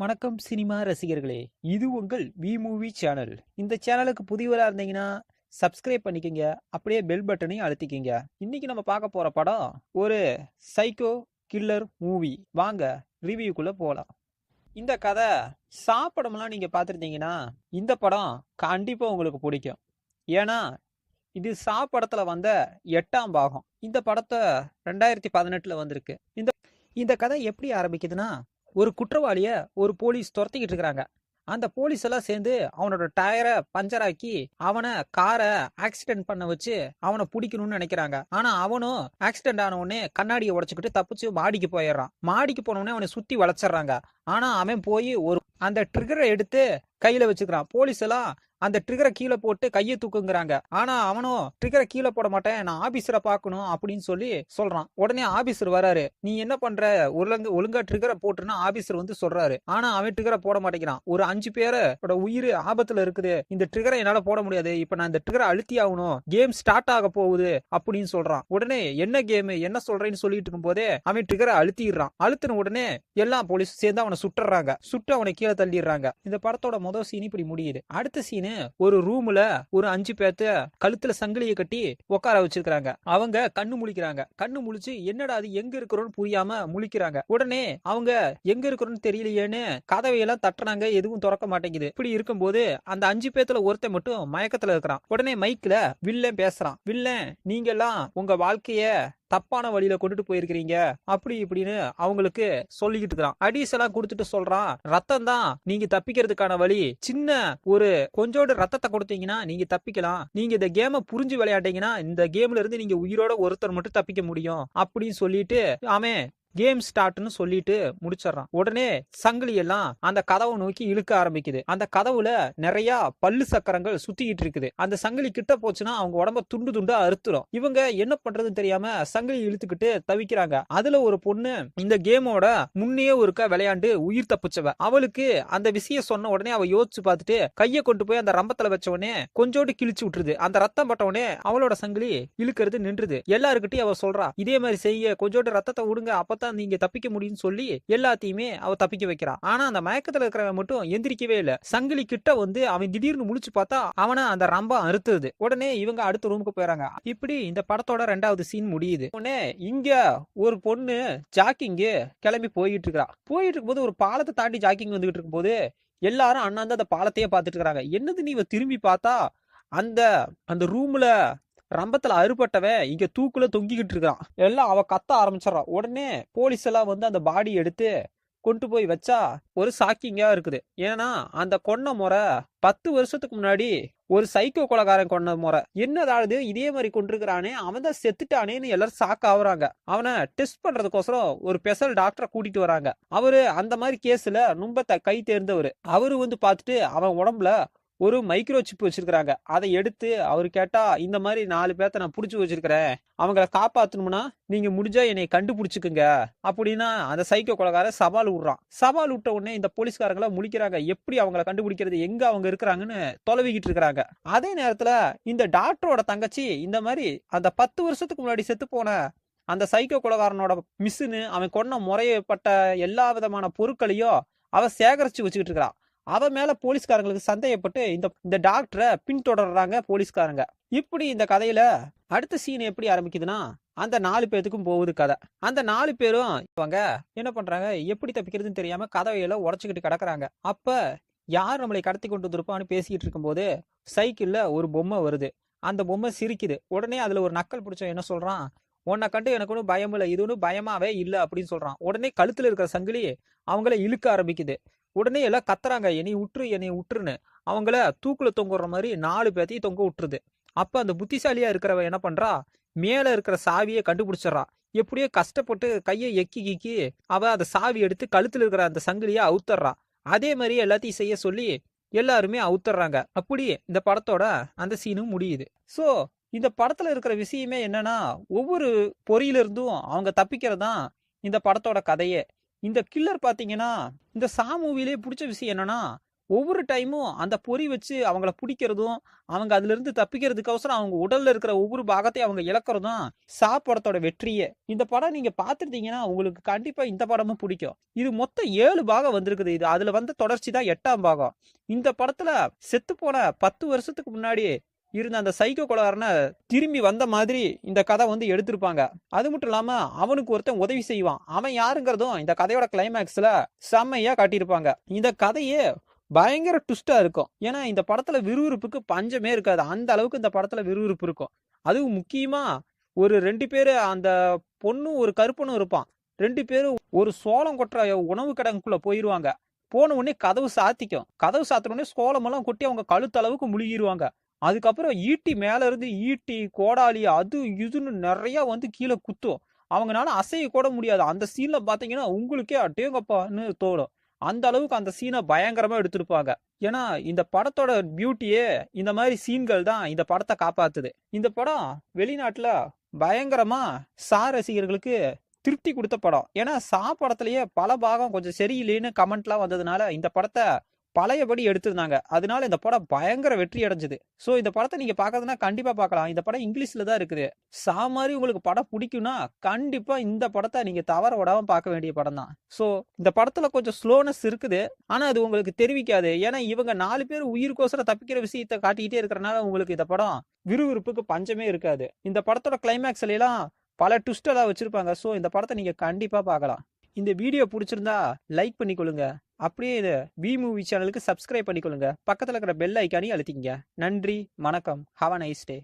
வணக்கம் சினிமா ரசிகர்களே. இது உங்கள் வி மூவி சேனல். இந்த சேனலுக்கு புதியவரா இருந்தீங்கன்னா சப்ஸ்கிரைப் பண்ணிக்கங்க. அப்படியே பெல் பட்டனையும் அழுத்திக்கங்க. இன்னைக்கு நம்ம பார்க்க போற படம் ஒரு சைக்கோ கில்லர் மூவி. வாங்க ரிவ்யூக்குள்ள போலாம். இந்த கதை சாப்படம்லாம் நீங்க பார்த்துருந்தீங்கன்னா இந்த படம் கண்டிப்பா உங்களுக்கு பிடிக்கும். ஏன்னா இது சாப்படத்துல வந்த 8ஆம் பாகம். இந்த படத்தை 2018 வந்திருக்கு. இந்த இந்த கதை எப்படி ஆரம்பிக்குதுன்னா, ஒரு குற்றவாளிய ஒரு போலீஸ் துரத்திக்கிட்டு இருக்கிறாங்க. அந்த போலீஸ் எல்லாம் சேர்ந்து அவனோட டயரை பஞ்சர் ஆக்கி அவனை காரை ஆக்சிடென்ட் பண்ண வச்சு அவனை பிடிக்கணும்னு நினைக்கிறாங்க. ஆனா அவனும் ஆக்சிடென்ட் ஆன உடனே கண்ணாடியை உடைச்சுக்கிட்டு தப்பிச்சு மாடிக்கு போயிடுறான். மாடிக்கு போன உடனே அவனை சுத்தி வளைச்சிடுறாங்க. ஆனா அவன் போய் அந்த ட்ரிகரை எடுத்து கையில வச்சுக்கிறான். போலீஸ் எல்லாம் அந்த ட்ரிகரை கீழே போட்டு கையை தூக்குங்கிறாங்க. ஆனா அவனும் ட்ரிகரை கீழே போட மாட்டேன், நான் ஆபீசரை பார்க்கணும் அப்படின்னு சொல்லி சொல்றான். உடனே ஆபீசர் வராரு. நீ என்ன பண்ற, ஒழுங்கா ட்ரிகரை போட்டுன்னா ஆபீசர் வந்து சொல்றாரு. ஆனா அவன் ட்ரிகரை போட மாட்டேங்கிறான். ஒரு 5 பேரோட உயிர் ஆபத்துல இருக்குது, இந்த ட்ரிகரை என்னால போட முடியாது, இப்ப நான் இந்த ட்ரிகரை அழுத்தி ஆகணும், கேம் ஸ்டார்ட் ஆக போகுது அப்படின்னு சொல்றான். உடனே என்ன கேம் என்ன சொல்றேன்னு சொல்லிட்டு இருக்கும் போதே அவன் ட்ரிகரை அழுத்திடுறான். அழுத்தின உடனே எல்லா போலீஸ் சேர்ந்து அவனை சுட்டுறாங்க. சுட்டு அவனை கீழே தள்ளிடுறாங்க. இந்த படத்தோட முதல் சீன் இப்படி முடியுது. அடுத்த சீனு ஒரு ரூம்ல ஒரு 5 பேர்த்த கழுத்துல சங்கிலியை கட்டி உட்கார வச்சிருக்காங்க. அவங்க கண்ணு முழிக்கிறாங்க. கண்ணு முழிச்சு என்னடா அது எங்க இருக்கிறோன்னு புரியாம முழிக்கிறாங்க. உடனே அவங்க எங்க இருக்கிறோன்னு தெரியலையேன்னு கதவையெல்லாம் தட்டுறாங்க, எதுவும் திறக்க மாட்டேங்குது. இப்படி இருக்கும்போது அந்த 5 பேத்துல ஒருத்தன் மட்டும் மயக்கத்துல இருக்கிறான். உடனே மைக்ல வில்லன் பேசுறான். வில்லன், நீங்க எல்லாம் உங்க வாழ்க்கைய தப்பான வழியில கொண்டுட்டு போயிருக்கிறீங்க அப்படி இப்படின்னு அவங்களுக்கு சொல்லிக்கிட்டு இருக்கான். அடிஸ் எல்லாம் கொடுத்துட்டு சொல்றான், ரத்தம் தான் நீங்க தப்பிக்கிறதுக்கான வழி, சின்ன ஒரு கொஞ்சோடு ரத்தத்தை கொடுத்தீங்கன்னா நீங்க தப்பிக்கலாம், நீங்க இந்த கேமை புரிஞ்சு விளையாட்டீங்கன்னா இந்த கேம்ல இருந்து நீங்க உயிரோட ஒருத்தர் மட்டும் தப்பிக்க முடியும் அப்படின்னு சொல்லிட்டு அவன் கேம் ஸ்டார்ட்னு சொல்லிட்டு முடிச்சிடறான். உடனே சங்கிலி எல்லாம் அந்த கதவை நோக்கி இழுக்க ஆரம்பிக்குது. அந்த கதவுல நிறைய பல்லு சக்கரங்கள் சுத்திக்கிட்டு இருக்குது. அந்த சங்கிலி கிட்ட போச்சுன்னா அவங்க உடம்ப துண்டு துண்டா அறுத்துரும். இவங்க என்ன பண்றதுன்னு தெரியாம சங்கிலி இழுத்துக்கிட்டு தவிக்கிறாங்க. அதுல ஒரு பொண்ணு இந்த கேமோட முன்னே ஒருக்கா விளையாண்டு உயிர் தப்பிச்சவ. அவளுக்கு அந்த விஷயம் சொன்ன உடனே அவ யோசிச்சு பார்த்துட்டு கையை கொண்டு போய் அந்த ரம்பத்துல வச்ச உடனே கொஞ்சோடு கிழிச்சு விட்டுருது. அந்த ரத்தம் பட்ட உடனே அவளோட சங்கிலி இழுக்கிறது நின்றுது. எல்லாருக்கிட்டையும் அவ சொல்றா, இதே மாதிரி செய்ய, கொஞ்சோடு ரத்தத்தை விடுங்க, அப்ப நீங்க தப்பிக்க முடியும்னு சொல்லி எல்லாத்தையுமே அவ தப்பிக்க வைக்கிறான். ஆனா அந்த மயக்கத்துல இருக்கிறவன் மட்டும் எந்திரிக்கவே இல்ல. சங்கிலி கிட்ட வந்து அவன் திடீர்னு முழிச்சு பார்த்தா அவனை அந்த ரம்பம் அறுத்துது. உடனே இவங்க அடுத்த ரூமுக்கு போயிறாங்க. இப்படி இந்த படத்தோட 2வது சீன் முடியுது. உடனே இங்க ஒரு பொண்ணு ஜாக்கிங்கு கிளம்பி போயிட்டு இருக்கா. போயிட்டு இருக்கும்போது ஒரு பாலத்தை தாண்டி ஜாக்கிங் வந்துகிட்டு இருக்கும்போது எல்லாரும் அண்ணாந்து அந்த பாலத்தையே பார்த்துட்டு இருக்காங்க. என்னது நீ திரும்பி பார்த்தா அந்த அந்த ரூம்ல ரம்பத்துல அறுபட்டவன் இங்க தூக்குல தொங்கிக்கிட்டு இருக்கான். எல்லாம் அவ கத்த ஆரம்பிச்சிடறான். உடனே போலீஸ் எல்லாம் வந்து அந்த பாடி எடுத்து கொண்டு போய் வச்சா ஒரு ஷாக்கிங்கா இருக்குது. ஏன்னா அந்த கொன்ன முறை 10 வருஷத்துக்கு முன்னாடி ஒரு சைக்கோ கொலைகாரன் கொன்ன முறை. என்னதாவது இதே மாதிரி கொண்டிருக்கிறானே, அவன் தான் செத்துட்டானேன்னு எல்லாரும் ஷாக் ஆகுறாங்க. அவனை டெஸ்ட் பண்றதுக்கோசரம் ஒரு ஸ்பெஷல் டாக்டரை கூட்டிட்டு வராங்க. அவரு அந்த மாதிரி கேஸ்ல ரொம்ப கை தேர்ந்தவர். அவரு வந்து பார்த்துட்டு அவன் உடம்புல ஒரு மைக்ரோ சிப் வச்சிருக்காங்க. அதை எடுத்து அவரு கேட்டா, இந்த மாதிரி 4 பேர்த்த நான் புடிச்சு வச்சிருக்கிறேன், அவங்கள காப்பாத்தணும்னா நீங்க முடிஞ்சா என்னை கண்டுபிடிச்சுக்குங்க அப்படின்னா அந்த சைக்கோ கொலைகார சவால் விடுறான். சவால் விட்ட உடனே இந்த போலீஸ்காரங்கள முழிக்கிறாங்க. எப்படி அவங்கள கண்டுபிடிக்கிறது, எங்க அவங்க இருக்கிறாங்கன்னு தொலைவிக்கிட்டு இருக்கிறாங்க. அதே நேரத்துல இந்த டாக்டரோட தங்கச்சி இந்த மாதிரி அந்த 10 வருஷத்துக்கு முன்னாடி செத்து போன அந்த சைக்கோ கொலைகாரனோட மிஸ்ஸுன்னு அவன் கொன்ன முறையப்பட்ட எல்லா விதமான பொருட்களையும் அவ சேகரிச்சு வச்சுக்கிட்டு இருக்கிறான். அவ மேல போலீஸ்காரங்களுக்கு சந்தேகப்பட்டு இந்த டாக்டரை பின்தொடர்றாங்க போலீஸ்காரங்க. இப்படி இந்த கதையில அடுத்த சீன் எப்படி ஆரம்பிக்குதுன்னா, அந்த 4 பேத்துக்கும் போகுது கதை. அந்த 4 பேரும் அவங்க என்ன பண்றாங்க, எப்படி தப்பிக்கிறதுன்னு தெரியாம கதவையெல்லாம் உடச்சுக்கிட்டு கிடக்குறாங்க. அப்ப யார் நம்மளை கடத்தி கொண்டு வந்திருப்பான்னு பேசிக்கிட்டு இருக்கும்போது சைக்கிள்ல ஒரு பொம்மை வருது. அந்த பொம்மை சிரிக்குது. உடனே அதுல ஒரு நக்கல் பிடிச்சவன் என்ன சொல்றான், உன்னை கண்டு எனக்கு ஒன்றும் பயம் இல்லை, இது ஒன்றும் பயமாவே இல்லை அப்படின்னு சொல்றான். உடனே கழுத்துல இருக்கிற சங்கிலி அவங்கள இழுக்க ஆரம்பிக்குது. உடனே எல்லாம் கத்துறாங்க, என்னை விட்டுருன்னு. அவங்கள தூக்குல தொங்குற மாதிரி 4 பேத்தையும் தொங்க விட்டுருது. அப்ப அந்த புத்திசாலியா இருக்கிறவ என்ன பண்றா, மேல இருக்கிற சாவியை கண்டுபிடிச்சிடறா. எப்படியோ கஷ்டப்பட்டு கையை எக்கி அவ அந்த சாவி எடுத்து கழுத்துல இருக்கிற அந்த சங்கிலியை அவுத்தர்றா. அதே மாதிரி எல்லாத்தையும் செய்ய சொல்லி எல்லாருமே அவுத்தர்றாங்க. அப்படி இந்த படத்தோட அந்த சீனும் முடியுது. சோ இந்த படத்துல இருக்கிற விஷயமே என்னன்னா, ஒவ்வொரு பொறியிலிருந்தும் அவங்க தப்பிக்கிறதுதான் இந்த படத்தோட கதையே. இந்த கில்லர் பாத்தீங்கன்னா, இந்த மூவிலே பிடிச்ச விஷயம் என்னன்னா, ஒவ்வொரு டைமும் அந்த பொறி வச்சு அவங்கள பிடிக்கிறதும், அவங்க அதுல இருந்து தப்பிக்கிறதுக்கோசரம் அவங்க உடல்ல இருக்கிற ஒவ்வொரு பாகத்தையும் அவங்க இழக்கிறதும் படத்தோட வெற்றியே. இந்த படம் நீங்க பார்த்துருந்தீங்கன்னா உங்களுக்கு கண்டிப்பா இந்த படமும் பிடிக்கும். இது மொத்தம் 7 பாகம் வந்திருக்குது. இது அதுல வந்த தொடர்ச்சி தான் 8ஆம் பாகம். இந்த படத்துல செத்து போன 10 வருஷத்துக்கு முன்னாடி இருந்த அந்த சைக்கோ கொலைகாரனை திரும்பி வந்த மாதிரி இந்த கதை வந்து எடுத்திருப்பாங்க. அது மட்டும் இல்லாம அவனுக்கு ஒருத்தன் உதவி செய்வான். அவன் யாருங்கிறதும் இந்த கதையோட கிளைமேக்ஸ்ல செம்மையா காட்டியிருப்பாங்க. இந்த கதையே பயங்கர ட்விஸ்டா இருக்கும். ஏன்னா இந்த படத்துல விறுவிறுப்புக்கு பஞ்சமே இருக்காது. அந்த அளவுக்கு இந்த படத்துல விறுவிறுப்பு இருக்கும். அதுவும் முக்கியமா ஒரு 2 பேரு, அந்த பொண்ணும் ஒரு கருப்பனும் இருப்பான். 2 பேரும் ஒரு சோளம் கொட்டுற உணவு கிடங்குக்குள்ள போயிருவாங்க. போன உடனே கதவு சாத்திக்கும். கதவு சாத்தின உடனே சோளமெல்லாம் கொட்டி அவங்க கழுத்தளவுக்கு முழுகிருவாங்க. அதுக்கப்புறம் ஈட்டி மேல இருந்து ஈட்டி, கோடாலி, அது இதுன்னு நிறைய வந்து கீழே குத்தும். அவங்கனால அசைய கூட முடியாது. அந்த சீன்ல பாத்தீங்கன்னா உங்களுக்கே அட்டேங்கப்பான்னு தோணும். அந்த அளவுக்கு அந்த சீனை பயங்கரமா எடுத்திருப்பாங்க. ஏன்னா இந்த படத்தோட பியூட்டியே இந்த மாதிரி சீன்கள் தான் இந்த படத்தை காப்பாத்துது. இந்த படம் வெளிநாட்டுல பயங்கரமா ரசிகர்களுக்கு திருப்தி கொடுத்த படம். ஏன்னா படத்திலேயே பல பாகம் கொஞ்சம் சரியில்லைன்னு கமெண்ட்லாம் வந்ததுனால இந்த படத்தை பழையபடி எடுத்திருந்தாங்க. அதனால இந்த படம் பயங்கர வெற்றி அடைஞ்சது. ஸோ இந்த படத்தை நீங்க பார்க்கறதுனா கண்டிப்பா பார்க்கலாம். இந்த படம் இங்கிலீஷ்ல தான் இருக்குது. மாதிரி உங்களுக்கு படம் பிடிக்கும்னா கண்டிப்பா இந்த படத்தை நீங்க தவற விடாம பார்க்க வேண்டிய படம் தான். ஸோ இந்த படத்துல கொஞ்சம் ஸ்லோனஸ் இருக்குது. ஆனா அது உங்களுக்கு தெரிவிக்காது. ஏன்னா இவங்க 4 பேர் உயிருக்கோசரம் தப்பிக்கிற விஷயத்தை காட்டிக்கிட்டே இருக்கிறனால உங்களுக்கு இந்த படம் விறுவிறுப்புக்கு பஞ்சமே இருக்காது. இந்த படத்தோட கிளைமேக்ஸ்ல எல்லாம் பல ட்விஸ்ட் எல்லாம் வச்சிருப்பாங்க. ஸோ இந்த படத்தை நீங்க கண்டிப்பா பார்க்கலாம். இந்த வீடியோ பிடிச்சிருந்தா லைக் பண்ணிக்கொள்ளுங்க. அப்படியே இது வி மூவி சேனலுக்கு சப்ஸ்கிரைப் பண்ணிக்கொள்ளுங்க. பக்கத்தில் இருக்கிற பெல் ஐக்கானையும் அழுத்திக்கங்க. நன்றி, வணக்கம், ஹாவ் அ நைஸ் டே.